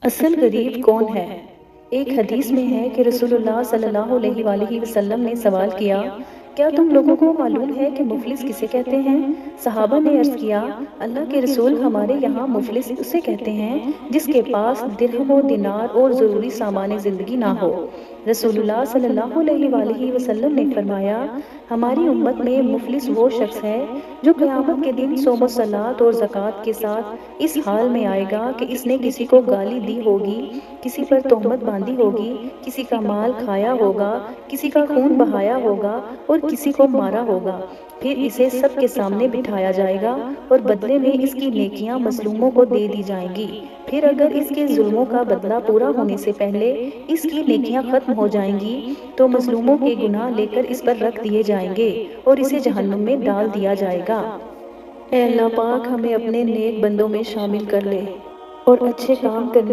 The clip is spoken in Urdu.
اصل غریب کون ہے؟ ایک حدیث میں ہے کہ رسول اللہ صلی اللہ علیہ وآلہ وسلم نے سوال کیا، کیا تم لوگوں کو معلوم ہے کہ مفلس کسے کہتے ہیں؟ صحابہ نے عرض کیا، اللہ کے رسول، ہمارے یہاں مفلس اسے کہتے ہیں جس کے پاس درہم و دینار اور ضروری سامان زندگی نہ ہو۔ رسول اللہ صلی اللہ علیہ وآلہ وسلم نے فرمایا، ہماری امت میں مفلس وہ شخص ہے جو قیامت کے دن صوم و صلات اور زکوٰۃ کے ساتھ اس حال میں آئے گا کہ اس نے کسی کو گالی دی ہوگی، کسی پر تہمت باندھی ہوگی، کسی کا مال کھایا ہوگا، کسی کا خون بہایا ہوگا اور کسی کو مارا ہوگا۔ پھر اسے سب کے سامنے بٹھایا جائے گا اور بدلے میں اس کی نیکیاں مظلوموں کو دے دی جائیں گی۔ پھر اگر اس کے ظلموں کا بدلہ پورا ہونے سے پہلے اس کی نیکیاں ختم ہو جائیں گی تو مظلوموں کے گناہ لے کر اس پر رکھ دیے جائیں گے اور اسے جہنم میں ڈال دیا جائے گا۔ اے اللہ پاک، ہمیں اپنے نیک بندوں میں شامل کر لے اور اچھے کام کرنے